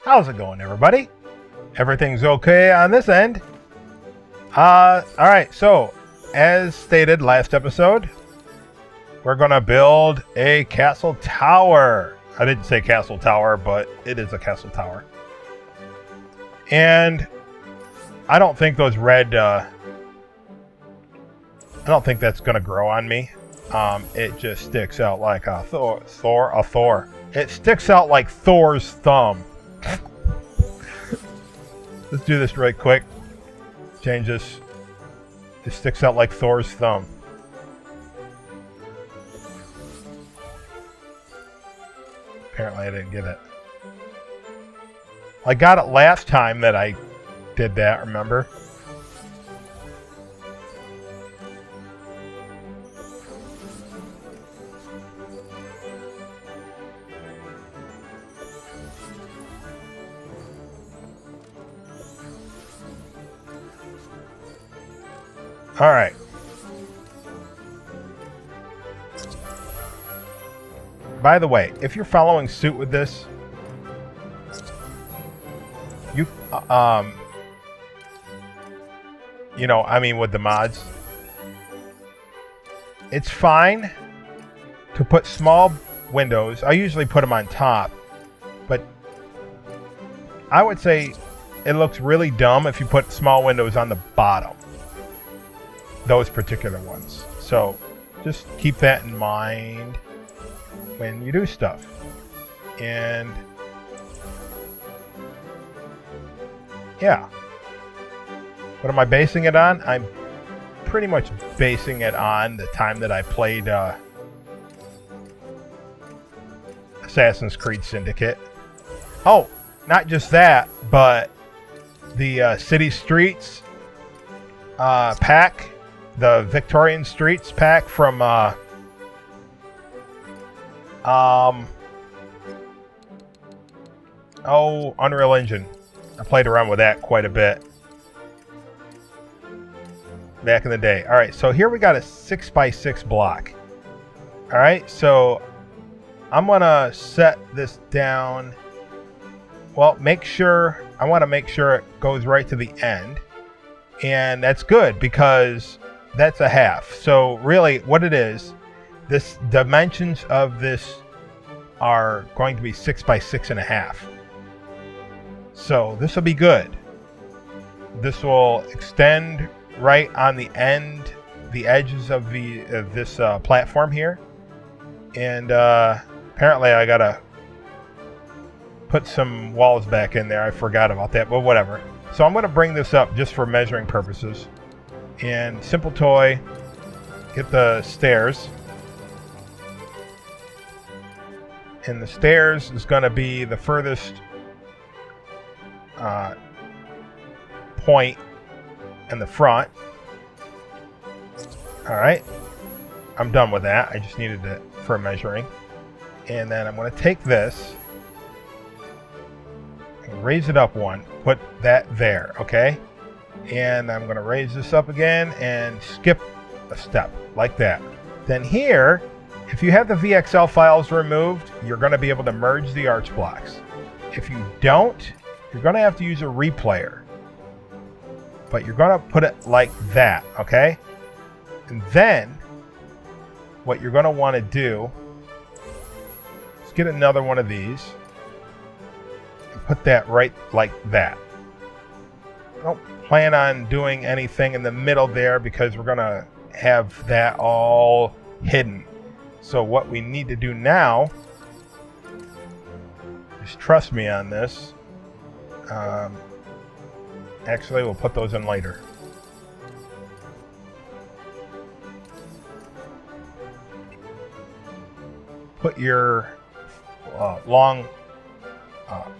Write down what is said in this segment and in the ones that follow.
How's it going, everybody? Everything's okay on this end. Alright, so, as stated last episode, we're gonna build a castle tower. I didn't say castle tower, but it is a castle tower. And I don't think those red, I don't think that's gonna grow on me. It just sticks out like a Thor. It sticks out like Thor's thumb. Let's do this right quick. Change this. It sticks out like Thor's thumb. Apparently I didn't get it. I got it last time that I did that, remember? All right. By the way, if you're following suit with this, you know, I mean with the mods, it's fine to put small windows. I usually put them on top, but I would say it looks really dumb if you put small windows on the bottom. Those particular ones. So just keep that in mind when you do stuff. And yeah. What am I basing it on? I'm pretty much basing it on the time that I played Assassin's Creed Syndicate. Oh, not just that, but the City Streets pack. The Victorian Streets pack from Unreal Engine. I played around with that quite a bit back in the day. Alright, so here we got a 6x6 block. Alright, so I'm gonna set this down. Well, I want to make sure it goes right to the end. And that's good because that's a half. So really what it is, this dimensions of this are going to be 6x6.5. So this will be good. This will extend right on the end, the edges of this platform here. And apparently I gotta put some walls back in there. I forgot about that, but whatever. So I'm going to bring this up just for measuring purposes. And Simple Toy, get the stairs. And the stairs is going to be the furthest point in the front. Alright. I'm done with that. I just needed it for measuring. And then I'm going to take this. Raise it up one, put that there, okay? And I'm going to raise this up again and skip a step like that. Then here, if you have the VXL files removed, you're going to be able to merge the arch blocks. If you don't, you're going to have to use a replayer. But you're going to put it like that, okay? And then what you're going to want to do is get another one of these. Put that right like that. I don't plan on doing anything in the middle there because we're going to have that all hidden. So what we need to do now, just trust me on this. Actually, we'll put those in later. Put your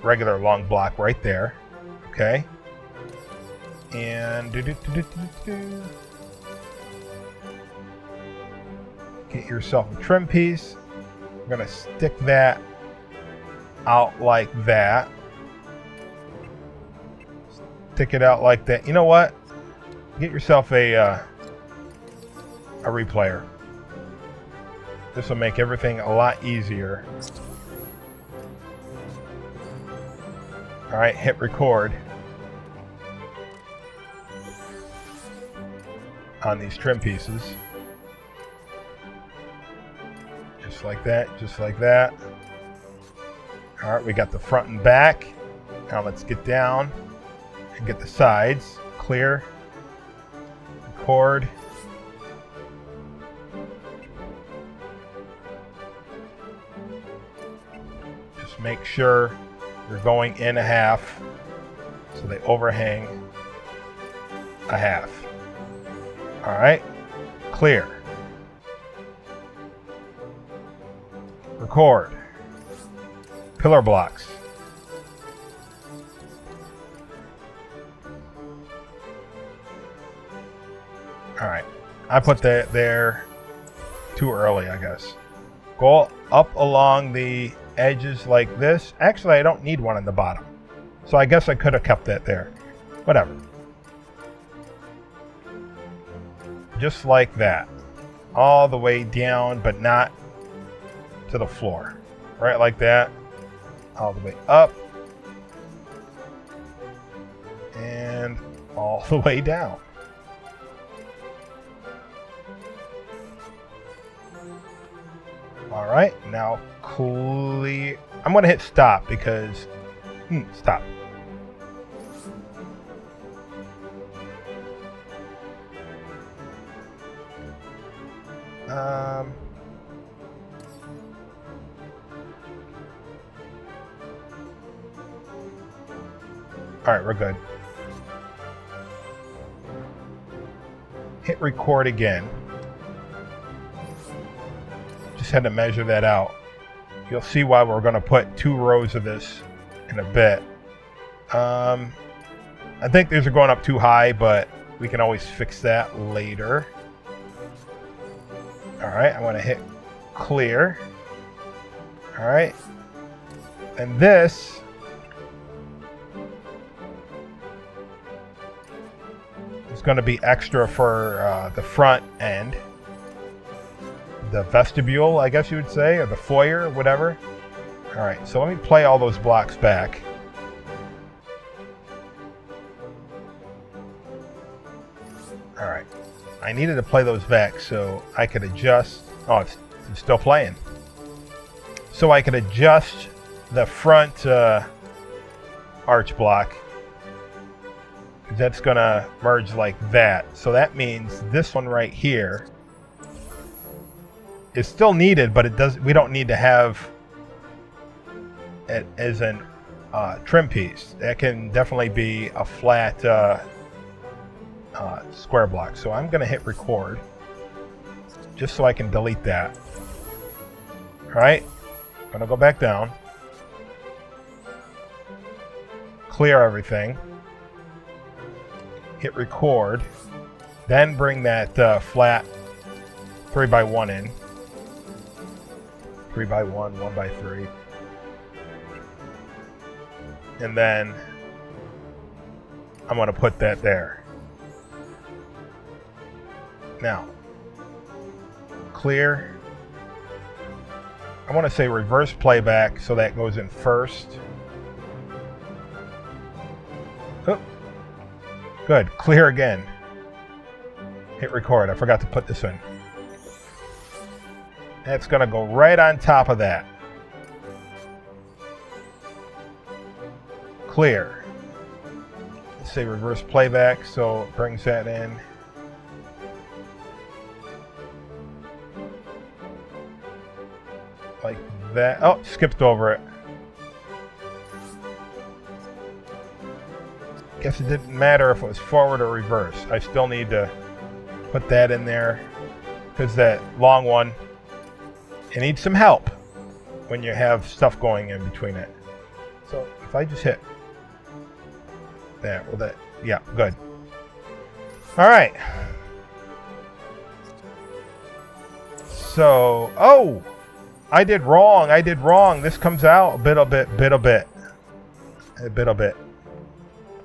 regular long block right there, okay? And get yourself a trim piece. I'm gonna stick that out like that. Stick it out like that. You know what? Get yourself a replayer. This will make everything a lot easier. All right, hit record on these trim pieces. Just like that, just like that. All right, we got the front and back. Now let's get down and get the sides. Clear, record. Just make sure you're going in a half so they overhang a half. All right, clear. Record. Pillar blocks. All right, I put that there too early, I guess. Go up along the edges like this. Actually, I don't need one in the bottom, so I guess I could have kept that there. Whatever. Just like that, all the way down, but not to the floor. Right like that, all the way up, and all the way down. All right, now clear. I'm going to hit stop because, stop. All right, we're good. Hit record again. Just had to measure that out. You'll see why we're going to put 2 rows of this in a bit. I think these are going up too high, but we can always fix that later. All right, I'm going to hit clear. All right, and this is going to be extra for the front end. The vestibule, I guess you would say, or the foyer, whatever. All right, so let me play all those blocks back. All right, I needed to play those back so I could adjust. Oh, it's still playing. So I could adjust the front arch block. That's gonna merge like that. So that means this one right here is still needed, but it does. We don't need to have it as an trim piece. That can definitely be a flat square block. So I'm going to hit record just so I can delete that. All right, I'm going to go back down, clear everything, hit record, then bring that flat 3x1 in. 3x1, 1x3. And then I'm going to put that there. Now, clear. I want to say reverse playback so that goes in first. Oh, good. Clear again. Hit record. I forgot to put this in. That's going to go right on top of that. Clear. Let's say reverse playback, so it brings that in. Like that. Oh, skipped over it. Guess it didn't matter if it was forward or reverse. I still need to put that in there because that long one, it needs some help when you have stuff going in between it. So if I just hit that, well, that, yeah, good. All right. So, oh, I did wrong. This comes out a bit.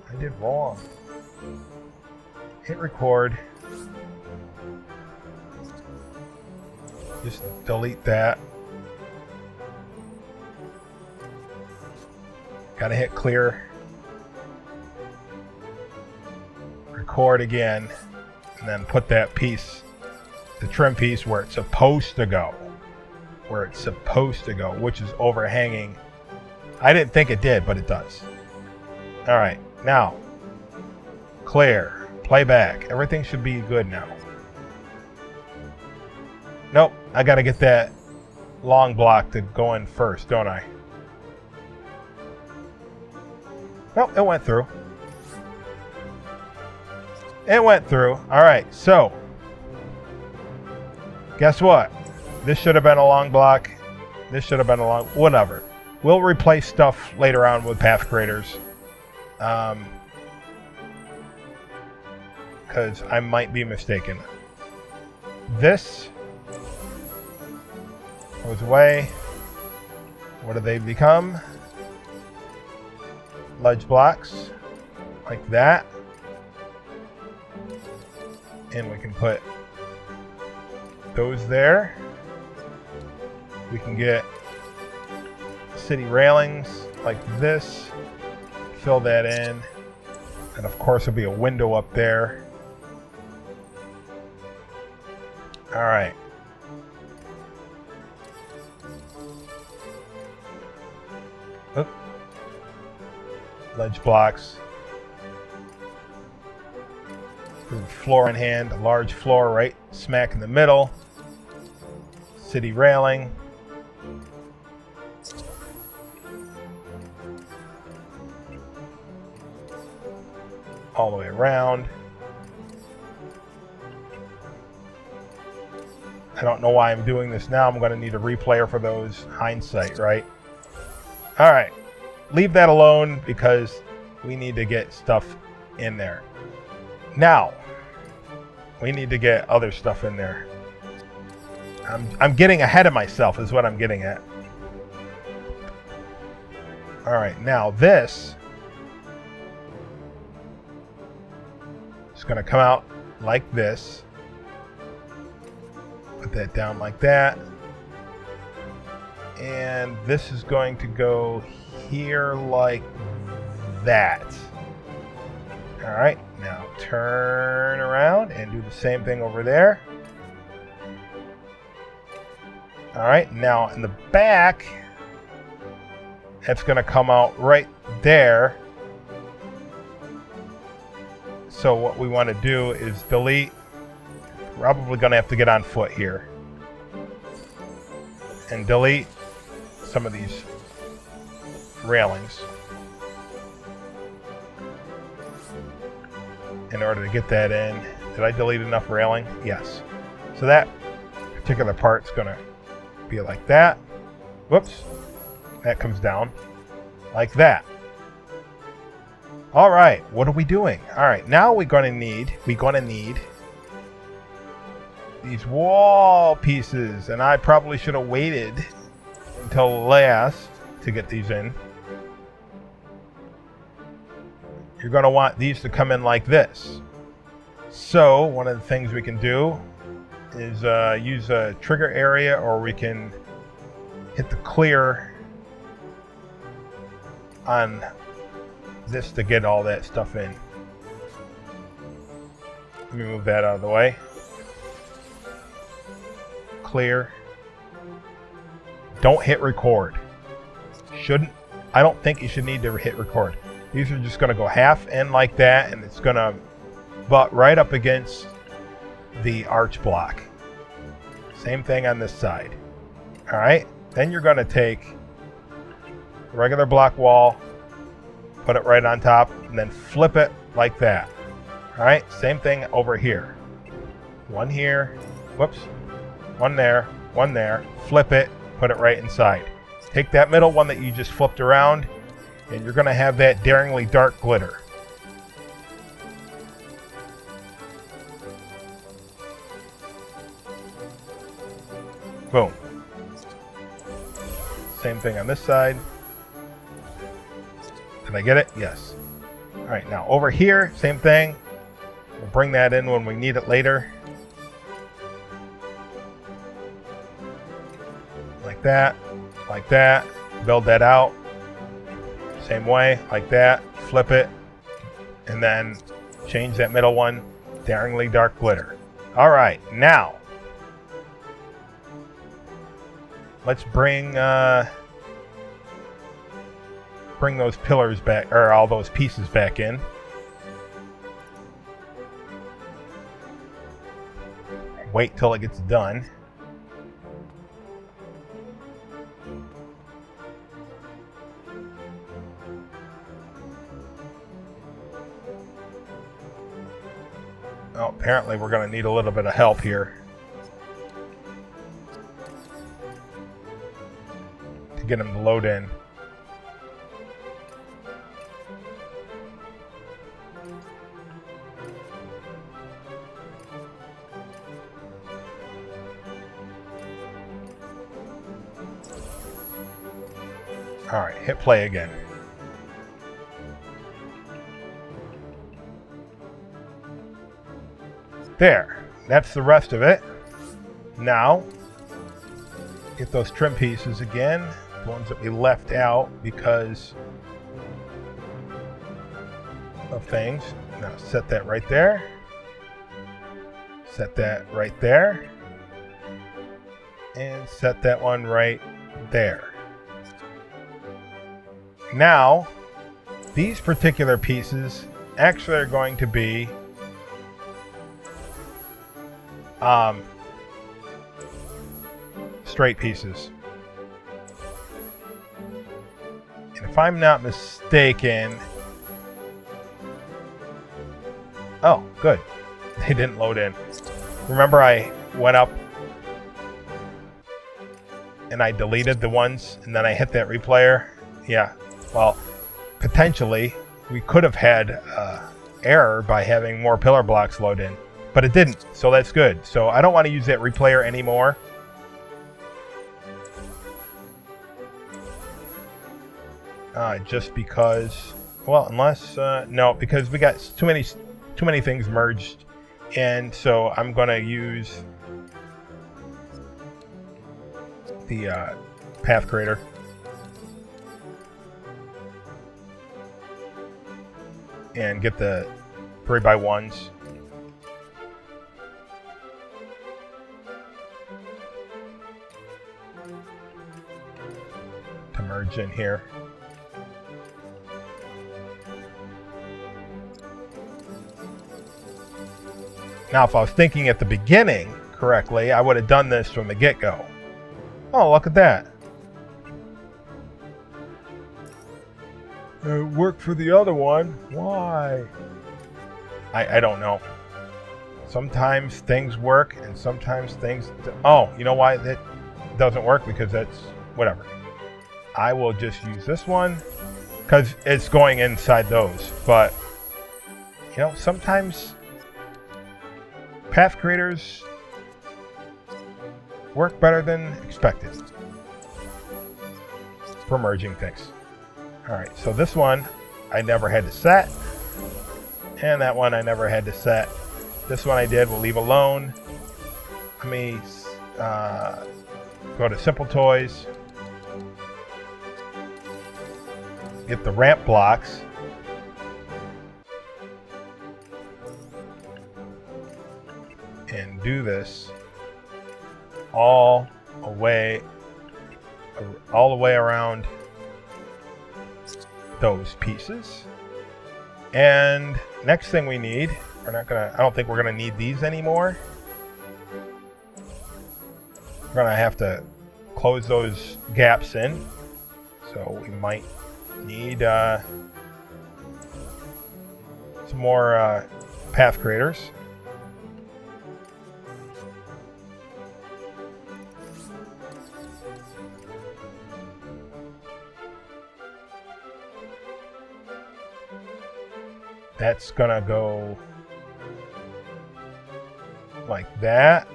I did wrong. Hit record. Just delete that. Gotta hit clear record again, and then put that piece, the trim piece, where it's supposed to go. Where it's supposed to go, which is overhanging. I didn't think it did, but it does. All right, now, clear, playback. Everything should be good now. Nope, I gotta get that long block to go in first, don't I? Nope, it went through. It went through. All right, so guess what? This should have been a long block. This should have been a long, whatever. We'll replace stuff later on with path creators. Because I might be mistaken. This goes away. What do they become? Ledge blocks. Like that. And we can put those there. We can get city railings like this. Fill that in. And of course there'll be a window up there. Alright. Ledge blocks. Floor in hand, a large floor right smack in the middle. City railing. All the way around. I don't know why I'm doing this now. I'm going to need a replayer for those. Hindsight, right? All right. Leave that alone because we need to get stuff in there. Now, we need to get other stuff in there. I'm getting ahead of myself is what I'm getting at. All right, now this is going to come out like this. Put that down like that. And this is going to go here like that. All right, now turn around and do the same thing over there. All right, now in the back, that's going to come out right there. So what we want to do is delete. Probably going to have to get on foot here. And delete some of these railings. In order to get that in. Did I delete enough railing? Yes. So that particular part's going to be like that. Whoops. That comes down like that. All right, what are we doing? All right, now we're going to need these wall pieces, and I probably should have waited until last to get these in. You're going to want these to come in like this. So one of the things we can do is use a trigger area, or we can hit the clear on this to get all that stuff in. Let me move that out of the way. Clear. Don't hit record. I don't think you should need to hit record. These are just going to go half in like that, and it's going to butt right up against the arch block. Same thing on this side. All right. Then you're going to take the regular block wall, put it right on top, and then flip it like that. All right. Same thing over here. One here. Whoops. One there. One there. Flip it. Put it right inside. Take that middle one that you just flipped around, and you're going to have that daringly dark glitter. Boom. Same thing on this side. Did I get it? Yes. All right, now over here, same thing. We'll bring that in when we need it later. Like that, like that. Build that out. Same way, like that. Flip it. And then Change that middle one. Daringly Dark Glitter. All right, now let's bring those pillars back, or all those pieces back in. Wait till it gets done. Oh, apparently we're going to need a little bit of help here to get them to load in. All right, hit play again. There, that's the rest of it. Now, get those trim pieces again, the ones that we left out because of things. Now set that right there. Set that right there. And set that one right there. Now, these particular pieces actually are going to be straight pieces. And if I'm not mistaken, oh, good. They didn't load in. Remember I went up and I deleted the ones and then I hit that replayer? Yeah. Well, potentially we could have had error by having more pillar blocks load in, but it didn't, so that's good. So I don't want to use that replayer anymore. Just because, well, unless no, because we got too many things merged, and so I'm going to use the path creator. And get the 3x1s. To merge in here. Now, if I was thinking at the beginning correctly, I would have done this from the get-go. Oh, look at that. It worked for the other one. Why? I don't know. Sometimes things work and sometimes things... Oh, you know why that doesn't work? Because that's... whatever. I will just use this one because it's going inside those. But, you know, sometimes path creators work better than expected for merging things. Alright, so this one I never had to set, and that one I never had to set. This one I did, we'll leave alone. Let me go to Simple Toys, get the ramp blocks, and do this all the way around those pieces. And next thing we need, I don't think we're gonna need these anymore. We're gonna have to close those gaps in, so we might need some more path creators. That's gonna go like that.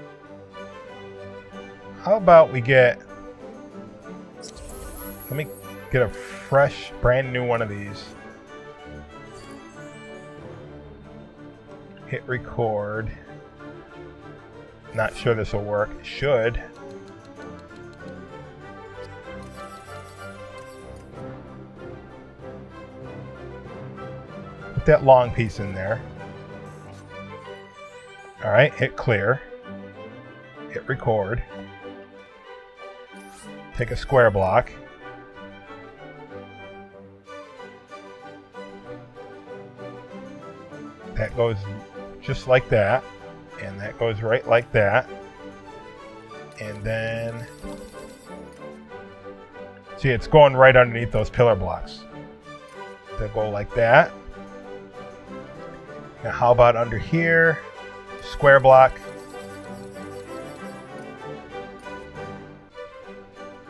How about we let me get a fresh, brand new one of these. Hit record. Not sure this will work. It should. That long piece in there. All right, hit clear. Hit record. Take a square block. That goes just like that. And that goes right like that. And then, see, it's going right underneath those pillar blocks. They go like that. Now how about under here? Square block.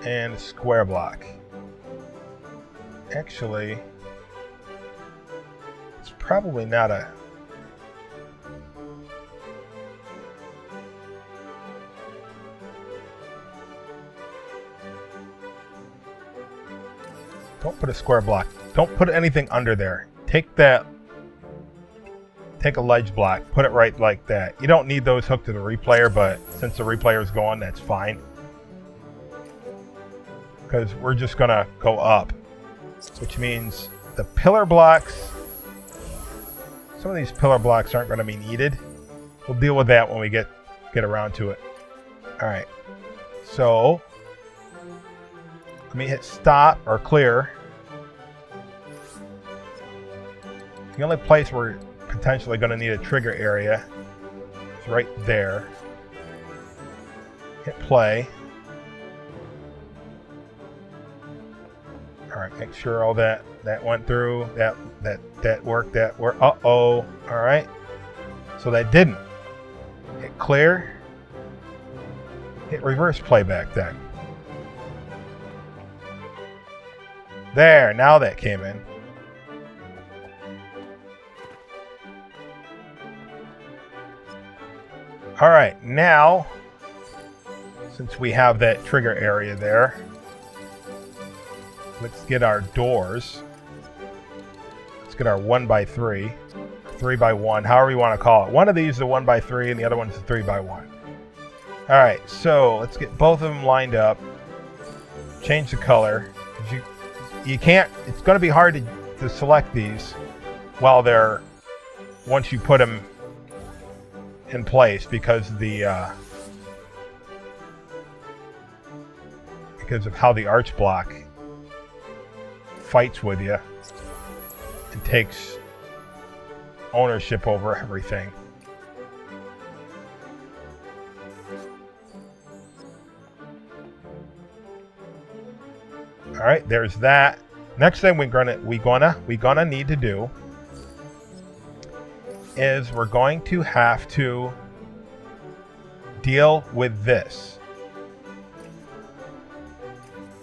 And square block. Actually, it's probably not a... Don't put a square block. Don't put anything under there. Take that. Take a ledge block. Put it right like that. You don't need those hooked to the replayer, but since the replayer is going, that's fine. Because we're just going to go up. Which means the pillar blocks... Some of these pillar blocks aren't going to be needed. We'll deal with that when we get around to it. Alright. So... let me hit stop or clear. The only place we're potentially going to need a trigger area is right there. Hit play. All right, make sure all that went through. That worked. That worked. Uh-oh. All right. So that didn't. Hit clear. Hit reverse playback then. There, now that came in. Alright, now, since we have that trigger area there, let's get our doors. Let's get our 1x3, 3x1, however you want to call it. One of these is a 1x3 and the other one's a 3x1. Alright, so let's get both of them lined up. Change the color. You can't, it's going to be hard to select these while they're, once you put them in place because because of how the arch block fights with you and takes ownership over everything. All right, there's that. Next thing we gonna need to do is we're going to have to deal with this.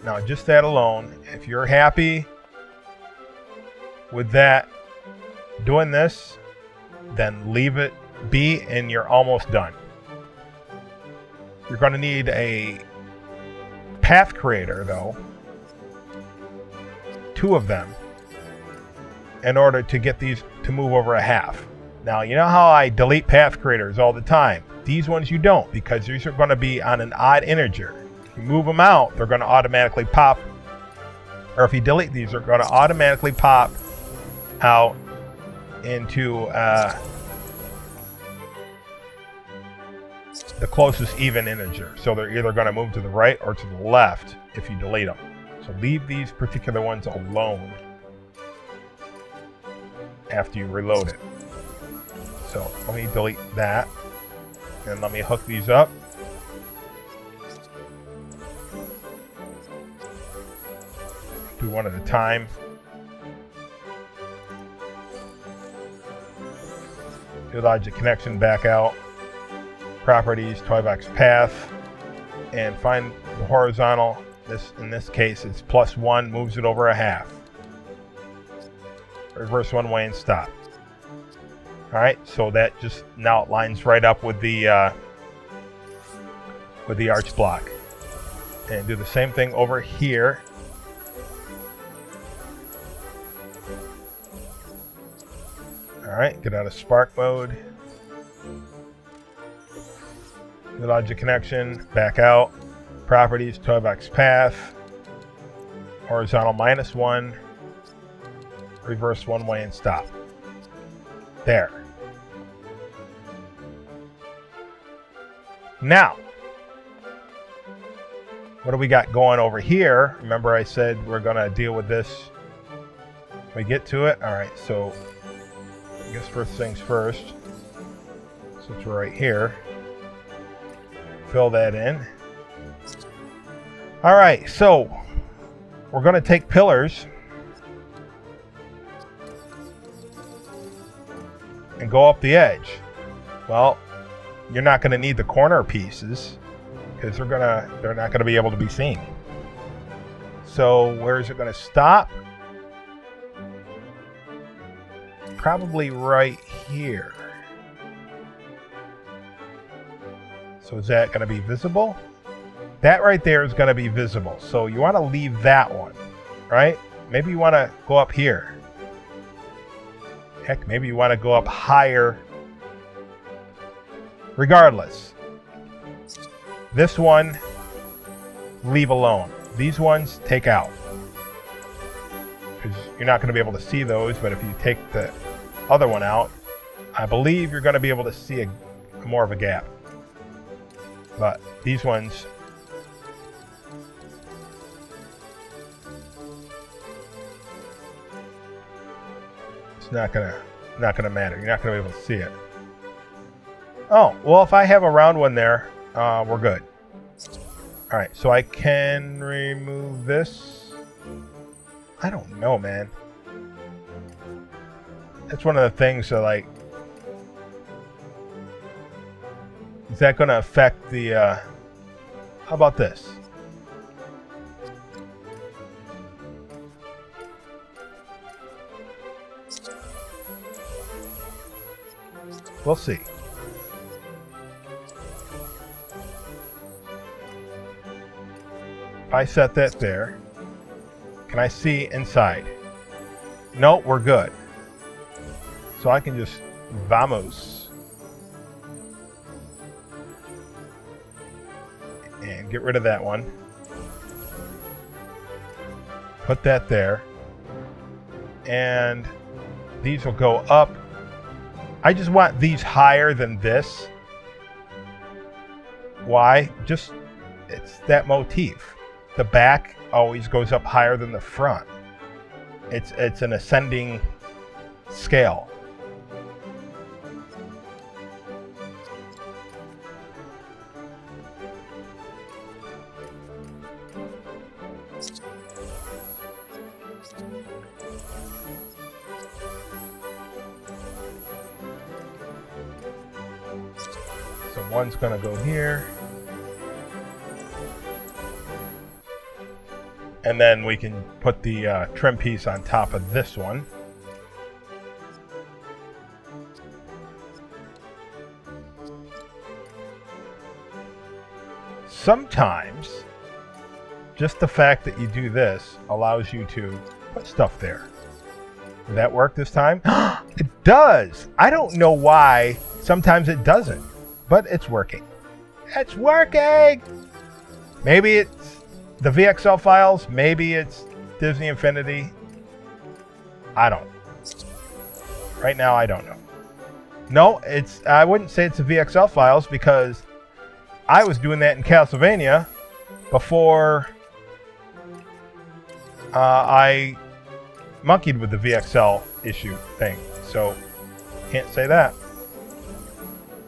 Now, just that alone, if you're happy with that, doing this, then leave it be and you're almost done. You're going to need a path creator, though. 2 of them in order to get these to move over a half. Now, you know how I delete path creators all the time? These ones you don't, because these are going to be on an odd integer. If you move them out, they're going to automatically pop, or if you delete these, they're going to automatically pop out into the closest even integer. So they're either going to move to the right or to the left if you delete them. So leave these particular ones alone after you reload it. So let me delete that and let me hook these up. Do one at a time. Do logic connection, back out. Properties, toybox path, and find the horizontal. In this case, it's +1, moves it over a half. Reverse one way and stop. All right, so that just now it lines right up with the arch block. And do the same thing over here. All right, get out of spark mode. The logic connection, back out. Properties, toybox path. Horizontal -1. Reverse one way and stop. There. Now, what do we got going over here? Remember I said we're going to deal with this when we get to it? All right, so I guess first things first, since we're right here, fill that in. All right, so we're going to take pillars and go up the edge. Well, you're not going to need the corner pieces because they're not going to be able to be seen. So where is it going to stop? Probably right here. So is that going to be visible? That right there is going to be visible. So you want to leave that one, right? Maybe you want to go up here. Heck, maybe you want to go up higher. Regardless, this one, leave alone. These ones, take out. Because you're not going to be able to see those, but if you take the other one out, I believe you're going to be able to see more of a gap. But these ones, it's not gonna matter. You're not gonna be able to see it. Oh, well, if I have a round one there, we're good. All right, so I can remove this. I don't know, man. That's one of the things that, like, is that going to affect the, how about this? We'll see. If I set that there, can I see inside? No, we're good. So I can just vamos. And get rid of that one. Put that there. And these will go up. I just want these higher than this. Why? Just, it's that motif. The back always goes up higher than the front. It's an ascending scale. So one's going to go here. And then we can put the trim piece on top of this one. Sometimes, just the fact that you do this allows you to put stuff there. Did that work this time? It does! I don't know why sometimes it doesn't, but it's working. It's working! Maybe it's the VXL files, maybe it's Disney Infinity. I don't. Right now, I don't know. No, I wouldn't say it's the VXL files because I was doing that in Castlevania before I monkeyed with the VXL issue thing. So, can't say that.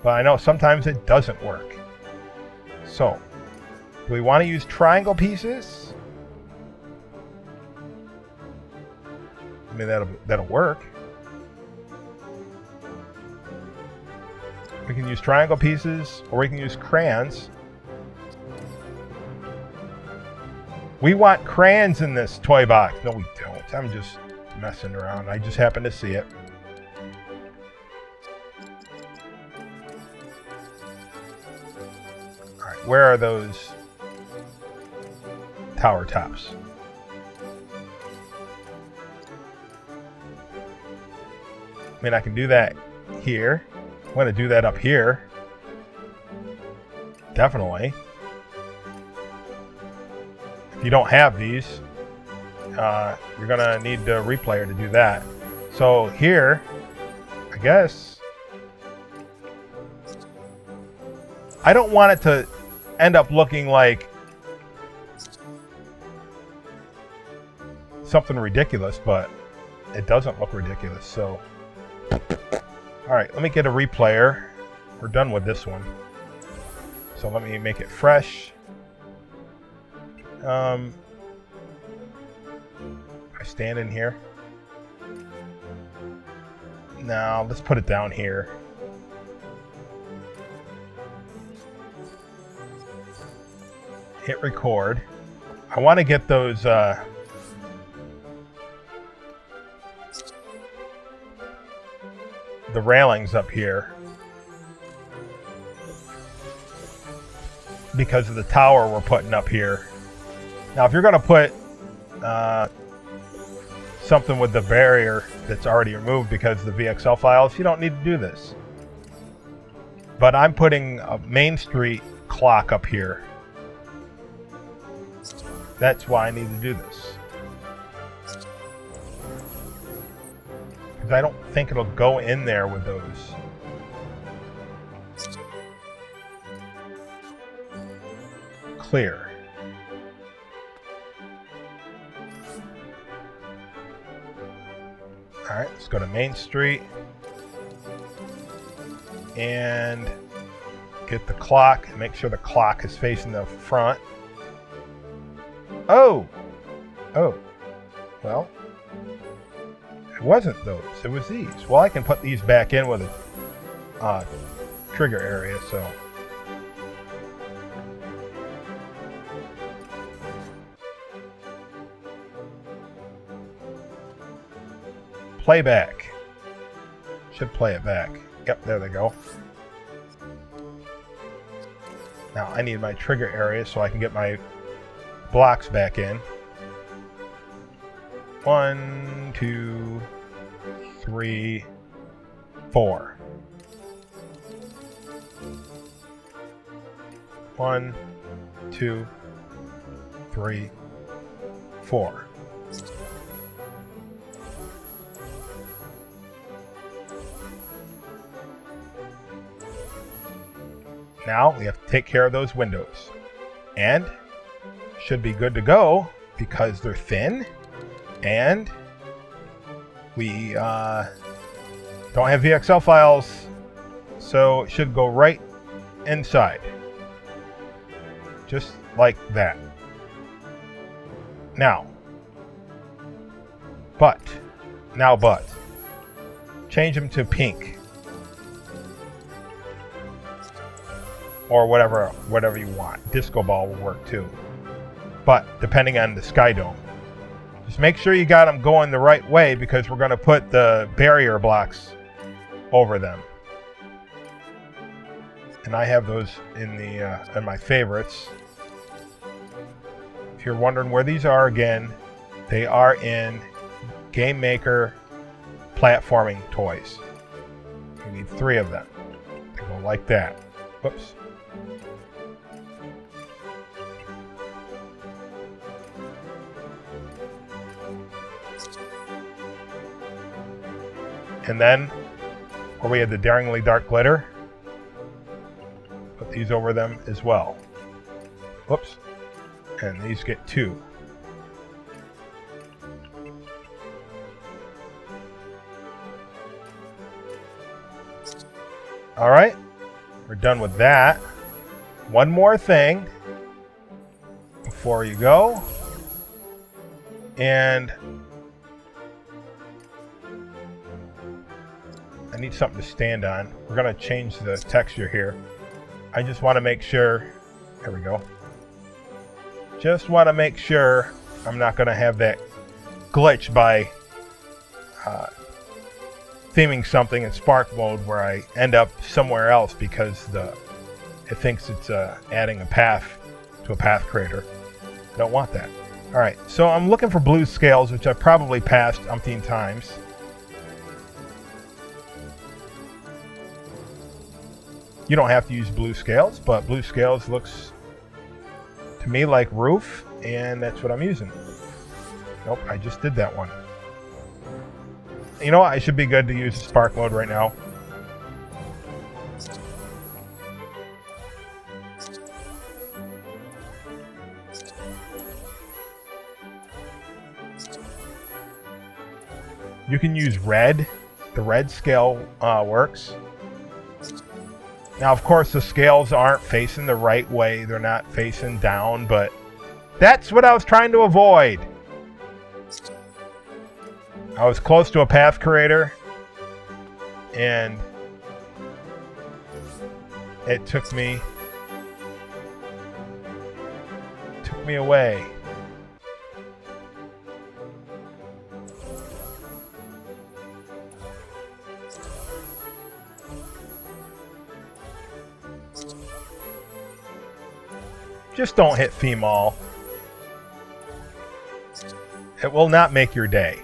But I know sometimes it doesn't work. So, do we want to use triangle pieces? I mean, that'll work. We can use triangle pieces, or we can use crayons. We want crayons in this toy box. No, we don't. I'm just messing around. I just happen to see it. All right, where are those tower tops? I mean, I can do that here. I'm going to do that up here. Definitely. If you don't have these, you're going to need the replayer to do that. So here, I guess, I don't want it to end up looking like something ridiculous, but it doesn't look ridiculous. So, all right, let me get a replayer. We're done with this one. So let me make it fresh. I stand in here. Now let's put it down here. Hit record. I want to get those the railings up here because of the tower we're putting up here. Now if you're going to put something with the barrier that's already removed because of the VXL files, you don't need to do this. But I'm putting a Main Street clock up here. That's why I need to do this. Because I don't think it'll go in there with those. Clear. Alright, let's go to Main Street. And get the clock and make sure the clock is facing the front. Oh! Oh. Well, it wasn't those. It was these. Well, I can put these back in with a trigger area, so. Playback. Should play it back. Yep, there they go. Now I need my trigger area so I can get my blocks back in. 1, 2, 3, 4. 1, 2, 3, 4. Now we have to take care of those windows. And should be good to go because they're thin and we don't have VXL files, so it should go right inside. Just like that. Now, but change them to pink. Or whatever you want. Disco ball will work too. But depending on the Sky Dome. Just make sure you got them going the right way because we're going to put the barrier blocks over them. And I have those in the in my favorites. If you're wondering where these are again, they are in Game Maker platforming toys. You need 3 of them. They go like that. Whoops. And then, where we had the Daringly Dark Glitter, put these over them as well. Whoops. And these get 2. Alright, we're done with that. One more thing before you go. And I need something to stand on. We're going to change the texture here. I just want to make sure, there we go. Just want to make sure I'm not going to have that glitch by theming something in Spark mode where I end up somewhere else because it thinks it's adding a path to a path creator. I don't want that. Alright, so I'm looking for blue scales, which I probably passed umpteen times. You don't have to use blue scales, but blue scales looks to me like roof, and that's what I'm using. Nope, I just did that one. You know what? I should be good to use Spark mode right now. You can use red. The red scale works. Now, of course, the scales aren't facing the right way. They're not facing down, but that's what I was trying to avoid. I was close to a path creator, and it took me away. Just don't hit Femal. It will not make your day.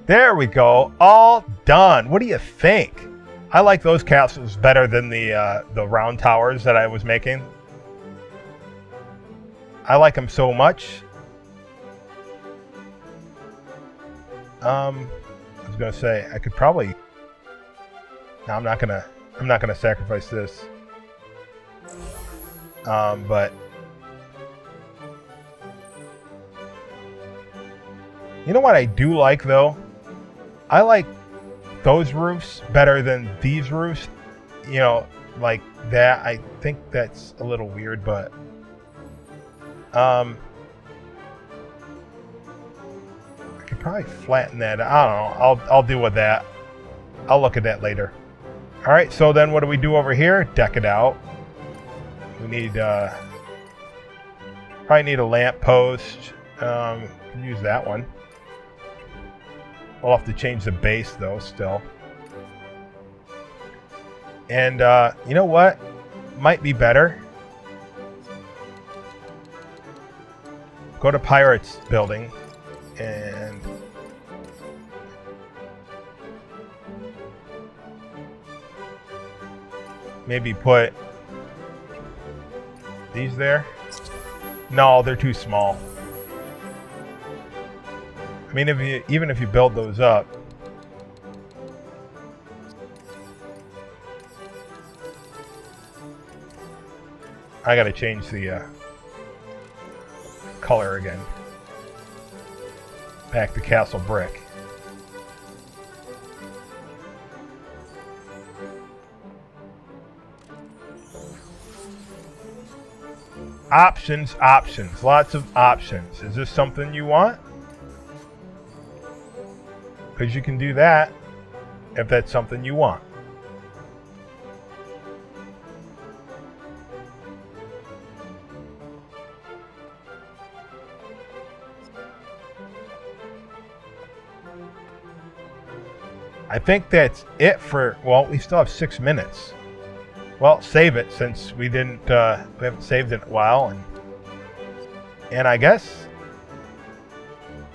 There we go. All done. What do you think? I like those castles better than the round towers that I was making. I like them so much. I was gonna say I could probably. No, I'm not gonna sacrifice this. But you know what I do like though? I like those roofs better than these roofs. You know, like that. I think that's a little weird, but I could probably flatten that. I don't know. I'll deal with that. I'll look at that later. All right. So then, what do we do over here? Deck it out. We need probably need a lamp post. Can use that one. We'll have to change the base though still. And you know what? Might be better. Go to Pirates building and maybe put these there. No, they're too small. I mean, even if you build those up, I gotta change the color again. Back to Castle Brick. Options, options, lots of options. Is this something you want? Because you can do that if that's something you want. I think that's it for, well, we still have 6 minutes. Well, save it since we didn't, we haven't saved it in a while. And I guess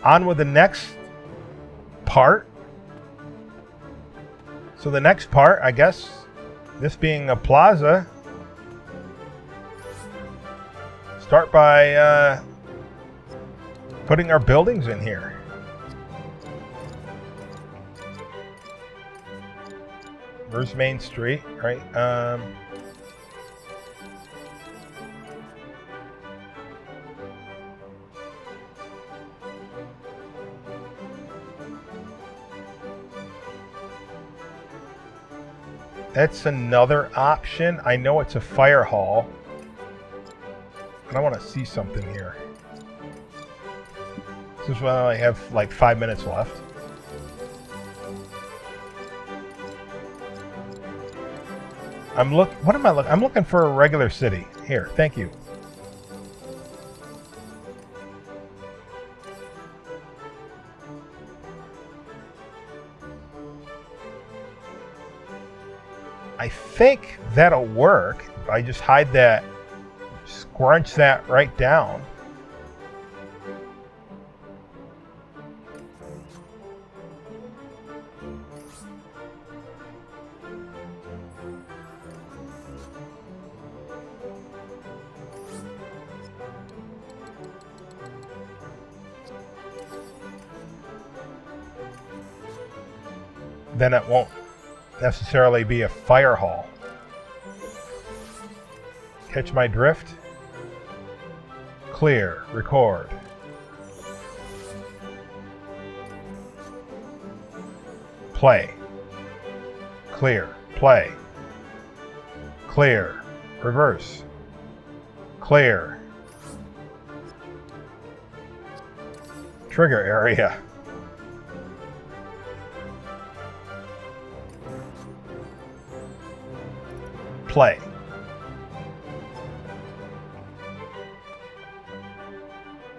on with the next part. So the next part, I guess, this being a plaza, start by putting our buildings in here. Where's Main Street, right? That's another option. I know it's a fire hall. And I want to see something here. This is when I have like 5 minutes left. What am I looking? I'm looking for a regular city. Here, thank you. I think that'll work. If I just hide that, scrunch that right down. Then it won't necessarily be a fire hall. Catch my drift? Clear. Record. Play. Clear. Play. Clear. Reverse. Clear. Trigger area. Play.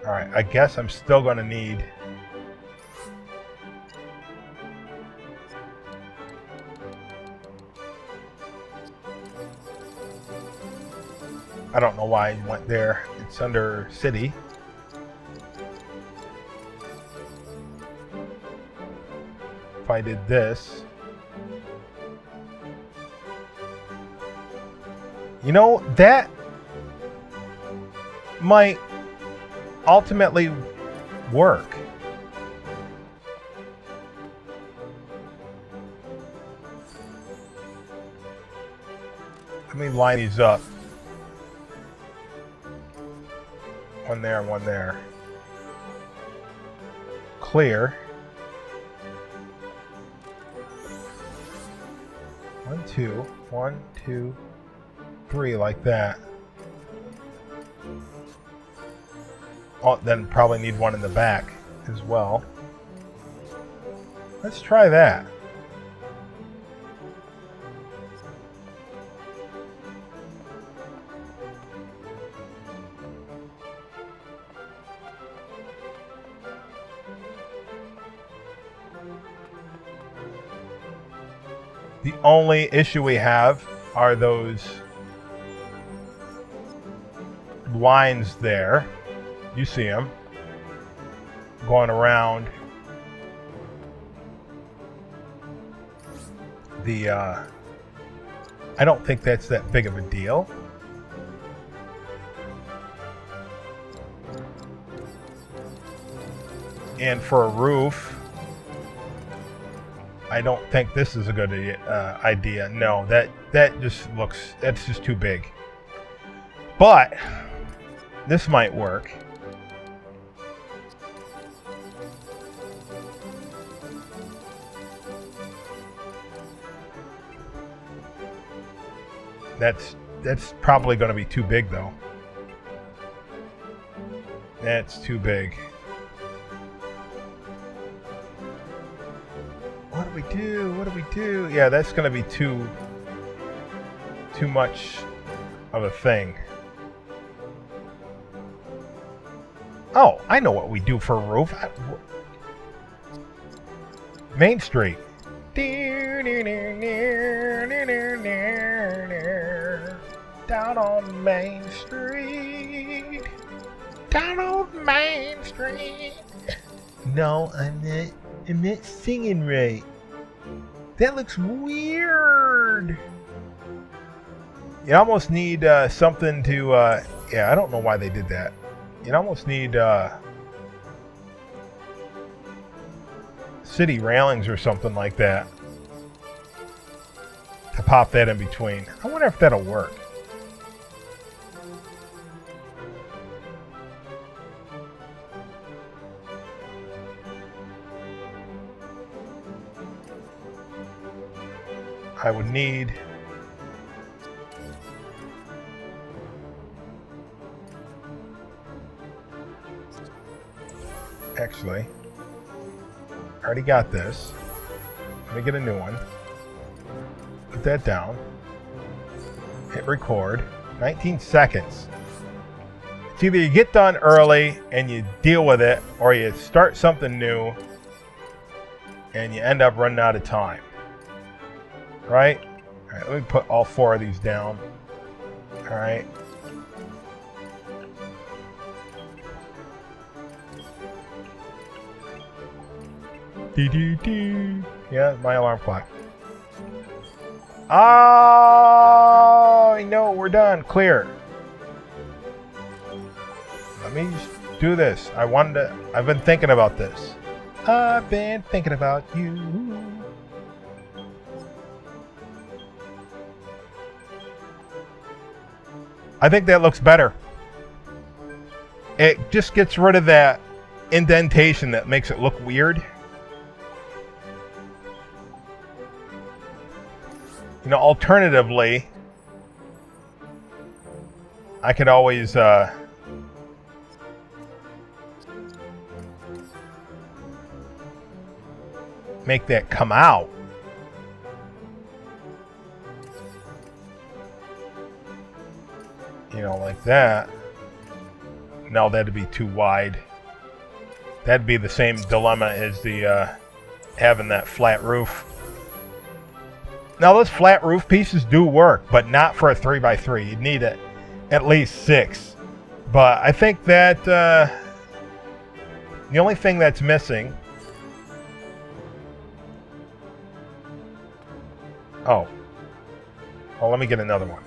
Alright, I guess I'm still going to need... I don't know why I went there. It's under city. If I did this... You know, that might ultimately work. Let me line these up. One there, one there. Clear. 1, 2, 1, 2, 3, like that. Oh, then probably need one in the back as well. Let's try that. The only issue we have are those lines there. You see them going around the I don't think that's that big of a deal. And for a roof, I don't think this is a good idea. No, that just looks, that's just too big. But this might work. That's probably going to be too big, though. That's too big. What do we do? What do we do? Yeah, that's going to be too much of a thing. Oh, I know what we do for a roof. Main Street. Down on Main Street. Down on Main Street. No, I'm not singing right. That looks weird. You almost need something to... yeah, I don't know why they did that. You almost need city railings or something like that to pop that in between. I wonder if that'll work. I would need... Actually, I already got this. Let me get a new one. Put that down. Hit record. 19 seconds. It's either you get done early and you deal with it, or you start something new and you end up running out of time. Right? Alright, let me put all 4 of these down. Alright. Yeah, my alarm clock. Oh, no, we're done. Clear. Let me just do this. I've been thinking about this. I've been thinking about you. I think that looks better. It just gets rid of that indentation that makes it look weird. You know, alternatively, I could always make that come out. You know, like that. No, that'd be too wide. That'd be the same dilemma as the having that flat roof. Now, those flat roof pieces do work, but not for a 3x3. You'd need at least 6. But I think that the only thing that's missing... Oh. Well, let me get another one.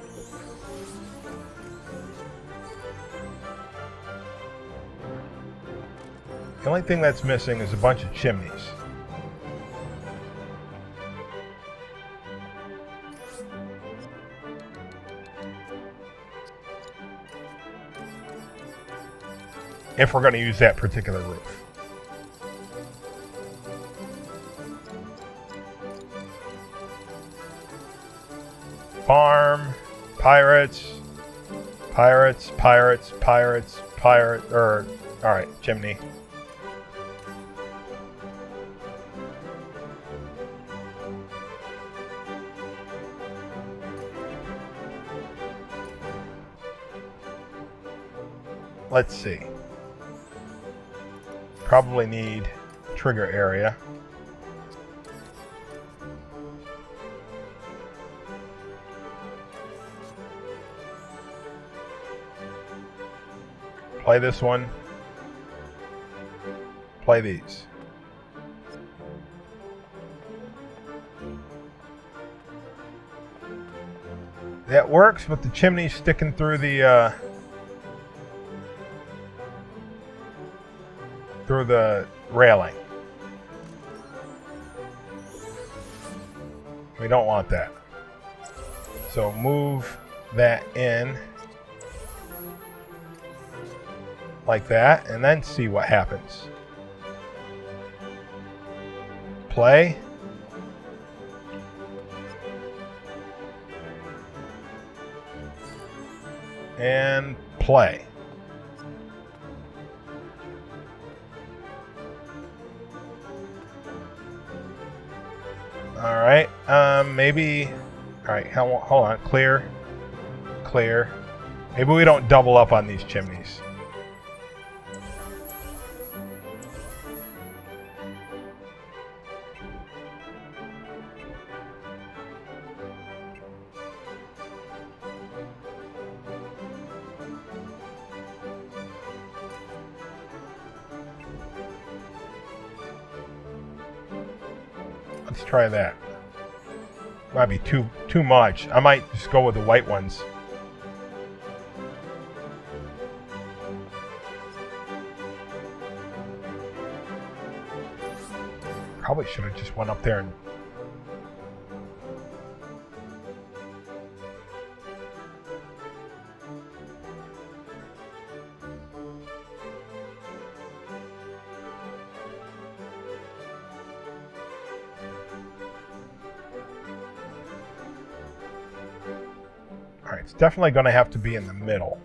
The only thing that's missing is a bunch of chimneys. If we're going to use that particular roof. Farm, pirates, pirates, pirates, pirates, pirate, alright, chimney. Let's see. Probably need trigger area. Play this one. Play these. That works, but the chimney's sticking through the railing. We don't want that. So move that in like that, and then see what happens. Play. And play. All right, maybe, all right, hold on, clear, clear. Maybe we don't double up on these chimneys. Let's try that. Might be too much. I might just go with the white ones. Probably should have just went up there and... Alright, it's definitely going to have to be in the middle.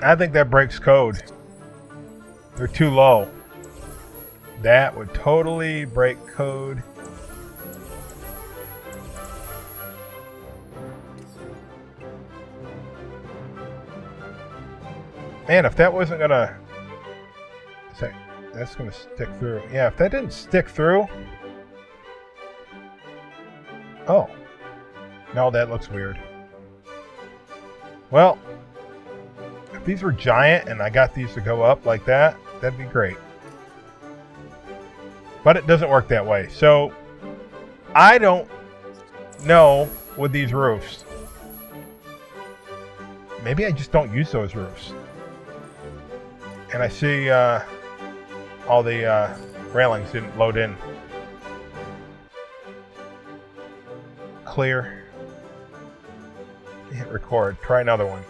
I think that breaks code. They're too low. That would totally break code. Man, if that wasn't gonna... That's gonna stick through. Yeah, if that didn't stick through... Oh. No, that looks weird. Well, if these were giant and I got these to go up like that, that'd be great. But it doesn't work that way. So I don't know with these roofs. Maybe I just don't use those roofs. And I see all the railings didn't load in. Clear. Hit record. Try another one.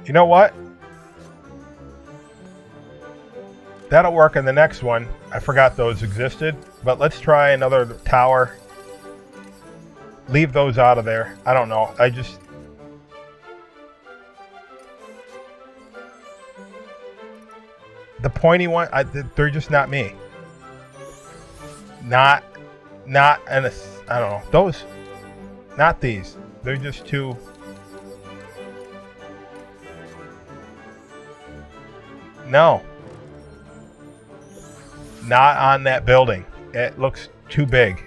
You know what? That'll work in the next one. I forgot those existed, but let's try another tower. Leave those out of there. I don't know. The pointy one, they're just not me. Not in a, I don't know. Those, not these. They're just too. No. Not on that building. It looks too big.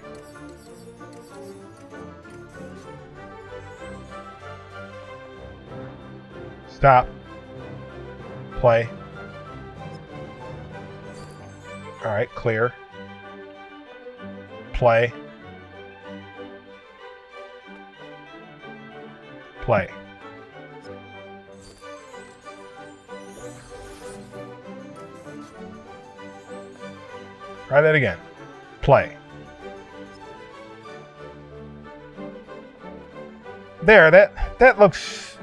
Stop. Play. Alright, clear. Play. Play. Try that again. Play. There, that looks...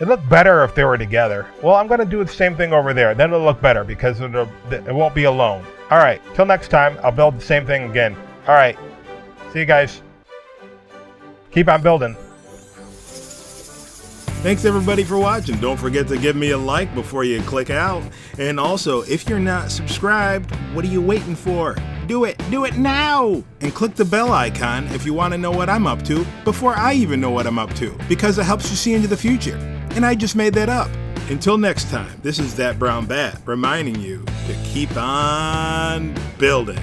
It looked better if they were together. Well, I'm going to do the same thing over there. Then it'll look better because it won't be alone. Alright, till next time, I'll build the same thing again. Alright, see you guys. Keep on building. Thanks everybody for watching. Don't forget to give me a like before you click out. And also, if you're not subscribed, what are you waiting for? Do it now! And click the bell icon if you want to know what I'm up to before I even know what I'm up to, because it helps you see into the future. And I just made that up. Until next time, this is That Brown Bat reminding you to keep on building.